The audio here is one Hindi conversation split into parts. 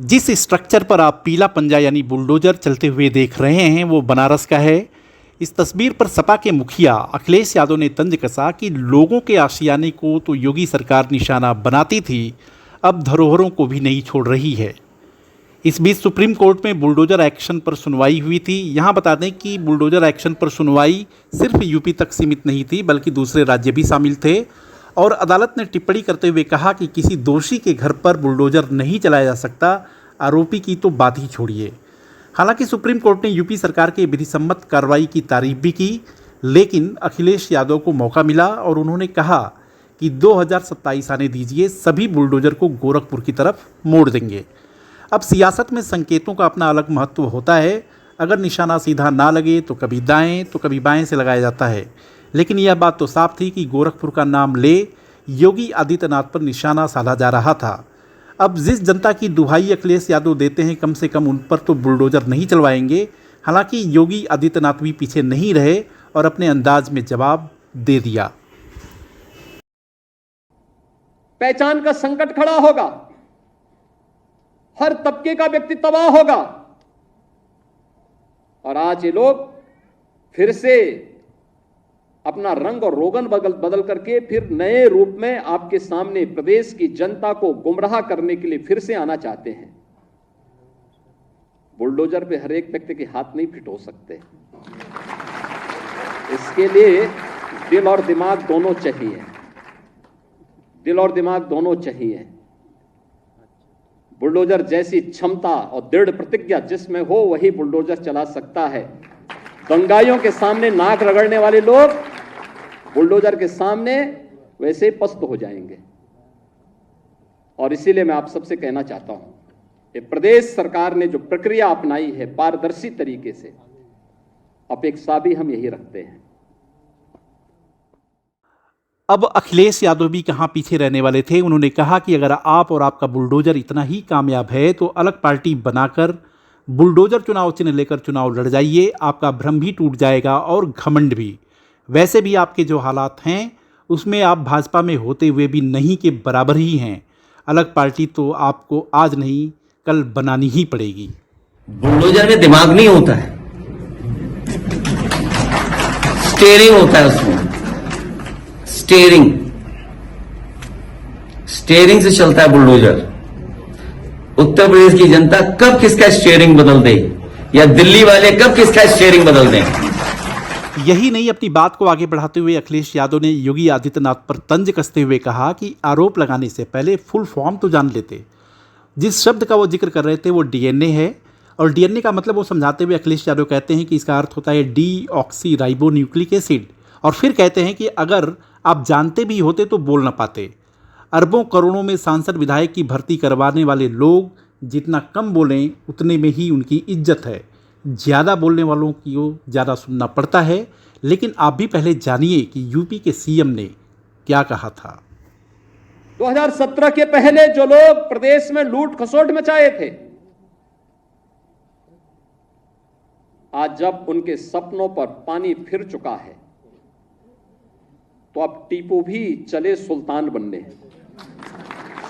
जिस स्ट्रक्चर पर आप पीला पंजा यानी बुलडोजर चलते हुए देख रहे हैं वो बनारस का है। इस तस्वीर पर सपा के मुखिया अखिलेश यादव ने तंज कसा कि लोगों के आशियाने को तो योगी सरकार निशाना बनाती थी, अब धरोहरों को भी नहीं छोड़ रही है। इस बीच सुप्रीम कोर्ट में बुलडोजर एक्शन पर सुनवाई हुई थी। यहाँ बता दें कि बुलडोजर एक्शन पर सुनवाई सिर्फ यूपी तक सीमित नहीं थी, बल्कि दूसरे राज्य भी शामिल थे। और अदालत ने टिप्पणी करते हुए कहा कि किसी दोषी के घर पर बुलडोजर नहीं चलाया जा सकता, आरोपी की तो बात ही छोड़िए। हालांकि सुप्रीम कोर्ट ने यूपी सरकार की विधिसम्मत कार्रवाई की तारीफ भी की, लेकिन अखिलेश यादव को मौका मिला और उन्होंने कहा कि 2027 आने दीजिए, सभी बुलडोजर को गोरखपुर की तरफ मोड़ देंगे। अब सियासत में संकेतों का अपना अलग महत्व होता है। अगर निशाना सीधा ना लगे तो कभी दाएं तो कभी बाएं से लगाया जाता है, लेकिन यह बात तो साफ थी कि गोरखपुर का नाम ले योगी आदित्यनाथ पर निशाना साधा जा रहा था। अब जिस जनता की दुहाई अखिलेश यादव देते हैं, कम से कम उन पर तो बुलडोजर नहीं चलवाएंगे। हालांकि योगी आदित्यनाथ भी पीछे नहीं रहे और अपने अंदाज में जवाब दे दिया। पहचान का संकट खड़ा होगा, हर तबके का व्यक्ति तबाह होगा और आज ये लोग फिर से अपना रंग और रोगन बदल करके फिर नए रूप में आपके सामने प्रदेश की जनता को गुमराह करने के लिए फिर से आना चाहते हैं। बुलडोजर पे हर एक व्यक्ति के हाथ नहीं फिट हो सकते, इसके लिए दिल और दिमाग दोनों चाहिए, दिल और दिमाग दोनों चाहिए। बुलडोजर जैसी क्षमता और दृढ़ प्रतिज्ञा जिसमें हो वही बुलडोजर चला सकता है। दंगाइयों के सामने नाक रगड़ने वाले लोग बुलडोजर के सामने वैसे ही पस्त हो जाएंगे। और इसीलिए मैं आप सबसे कहना चाहता हूं कि प्रदेश सरकार ने जो प्रक्रिया अपनाई है पारदर्शी तरीके से, अपेक्षा भी हम यही रखते हैं। अब अखिलेश यादव भी कहां पीछे रहने वाले थे। उन्होंने कहा कि अगर आप और आपका बुलडोजर इतना ही कामयाब है तो अलग पार्टी बनाकर बुलडोजर चुनाव चिन्ह लेकर चुनाव लड़ जाइए, आपका भ्रम भी टूट जाएगा और घमंड भी। वैसे भी आपके जो हालात हैं उसमें आप भाजपा में होते हुए भी नहीं के बराबर ही हैं। अलग पार्टी तो आपको आज नहीं कल बनानी ही पड़ेगी। बुलडोजर में दिमाग नहीं होता है, स्टीयरिंग होता है उसमें। स्टीयरिंग से चलता है बुलडोजर। उत्तर प्रदेश की जनता कब किसका स्टीयरिंग बदल दे या दिल्ली वाले कब किसका स्टीयरिंग बदल दें। यही नहीं, अपनी बात को आगे बढ़ाते हुए अखिलेश यादव ने योगी आदित्यनाथ पर तंज कसते हुए कहा कि आरोप लगाने से पहले फुल फॉर्म तो जान लेते। जिस शब्द का वो जिक्र कर रहे थे वो डीएनए है, और डीएनए का मतलब वो समझाते हुए अखिलेश यादव कहते हैं कि इसका अर्थ होता है डीऑक्सीराइबोन्यूक्लिक एसिड। और फिर कहते हैं कि अगर आप जानते भी होते तो बोल ना पाते। अरबों करोड़ों में सांसद विधायक की भर्ती करवाने वाले लोग जितना कम बोलें उतने में ही उनकी इज्जत है। ज़्यादा बोलने वालों की ज़्यादा सुनना पड़ता है। लेकिन आप भी पहले जानिए कि यूपी के सीएम ने क्या कहा था। 2017 के पहले जो लोग प्रदेश में लूट खसोट मचाए थे, आज जब उनके सपनों पर पानी फिर चुका है तो अब टीपू भी चले सुल्तान बनने।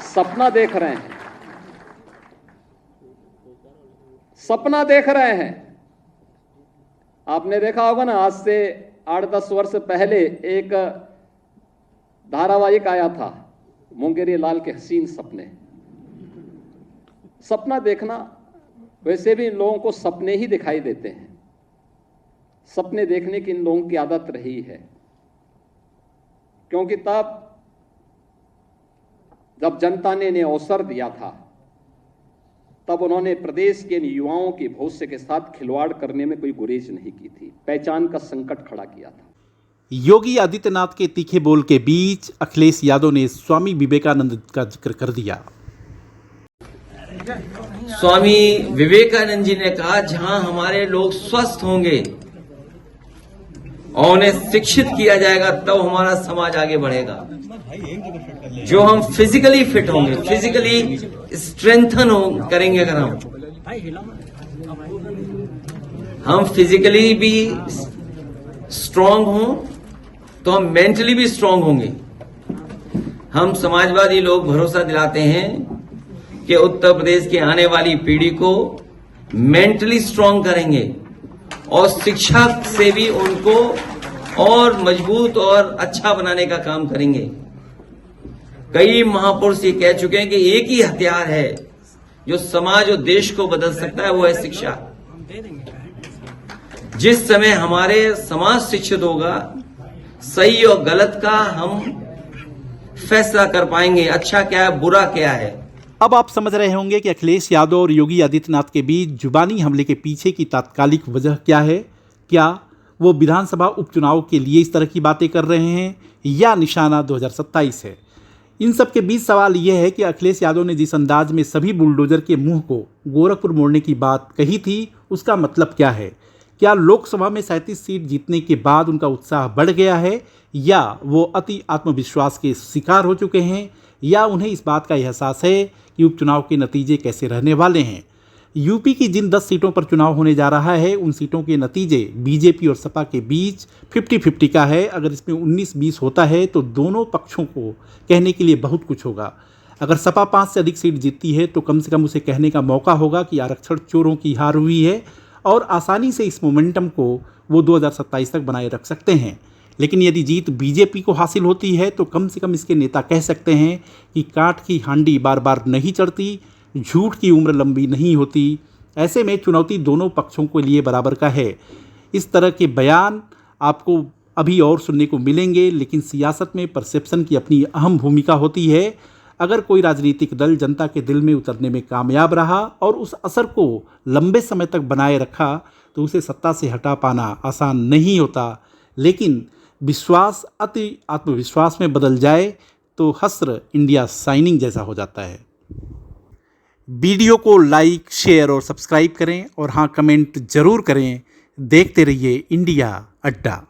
सपना देख रहे हैं, सपना देख रहे हैं। आपने देखा होगा ना, आज से 8-10 वर्ष पहले एक धारावाहिक आया था, मुंगेरी लाल के हसीन सपने। सपना देखना, वैसे भी इन लोगों को सपने ही दिखाई देते हैं। सपने देखने की इन लोगों की आदत रही है, क्योंकि तब जब जनता ने इन्हें अवसर दिया था तब उन्होंने प्रदेश के युवाओं के भविष्य के साथ खिलवाड़ करने में कोई गुरेज नहीं की थी, पहचान का संकट खड़ा किया था। योगी आदित्यनाथ के तीखे बोल के बीच अखिलेश यादव ने स्वामी विवेकानंद का जिक्र कर दिया। स्वामी विवेकानंद जी ने कहा, जहां हमारे लोग स्वस्थ होंगे और उन्हें शिक्षित किया जाएगा तब हमारा समाज आगे बढ़ेगा। जो हम फिजिकली फिट होंगे, फिजिकली स्ट्रेंथन करेंगे, अगर हम फिजिकली भी स्ट्रांग हों तो हम मेंटली भी स्ट्रांग होंगे। हम समाजवादी लोग भरोसा दिलाते हैं कि उत्तर प्रदेश की आने वाली पीढ़ी को मेंटली स्ट्रांग करेंगे और शिक्षा से भी उनको और मजबूत और अच्छा बनाने का काम करेंगे। कई महापुरुष ये कह चुके हैं कि एक ही हथियार है जो समाज और देश को बदल सकता है, वो है शिक्षा। जिस समय हमारे समाज शिक्षित होगा, सही और गलत का हम फैसला कर पाएंगे, अच्छा क्या है बुरा क्या है। अब आप समझ रहे होंगे कि अखिलेश यादव और योगी आदित्यनाथ के बीच जुबानी हमले के पीछे की तात्कालिक वजह क्या है। क्या वो विधानसभा उपचुनाव के लिए इस तरह की बातें कर रहे हैं या निशाना 2027 है। इन सब के बीच सवाल यह है कि अखिलेश यादव ने जिस अंदाज में सभी बुलडोजर के मुंह को गोरखपुर मोड़ने की बात कही थी, उसका मतलब क्या है। क्या लोकसभा में 37 सीट जीतने के बाद उनका उत्साह बढ़ गया है या वो अति आत्मविश्वास के शिकार हो चुके हैं या उन्हें इस बात का एहसास है कि उपचुनाव के नतीजे कैसे रहने वाले हैं। यूपी की जिन 10 सीटों पर चुनाव होने जा रहा है, उन सीटों के नतीजे बीजेपी और सपा के बीच 50-50 का है। अगर इसमें 19-20 होता है तो दोनों पक्षों को कहने के लिए बहुत कुछ होगा। अगर सपा 5 से अधिक सीट जीतती है तो कम से कम उसे कहने का मौका होगा कि आरक्षण चोरों की हार हुई है और आसानी से इस मोमेंटम को वो 2027 तक बनाए रख सकते हैं। लेकिन यदि जीत बीजेपी को हासिल होती है तो कम से कम इसके नेता कह सकते हैं कि काठ की हांडी बार बार नहीं चढ़ती, झूठ की उम्र लंबी नहीं होती। ऐसे में चुनौती दोनों पक्षों के लिए बराबर का है। इस तरह के बयान आपको अभी और सुनने को मिलेंगे, लेकिन सियासत में परसेप्शन की अपनी अहम भूमिका होती है। अगर कोई राजनीतिक दल जनता के दिल में उतरने में कामयाब रहा और उस असर को लंबे समय तक बनाए रखा तो उसे सत्ता से हटा पाना आसान नहीं होता। लेकिन विश्वास अति आत्मविश्वास में बदल जाए तो हस्र इंडिया शाइनिंग जैसा हो जाता है। वीडियो को लाइक, शेयर और सब्सक्राइब करें और हाँ, कमेंट जरूर करें। देखते रहिए इंडिया अड्डा।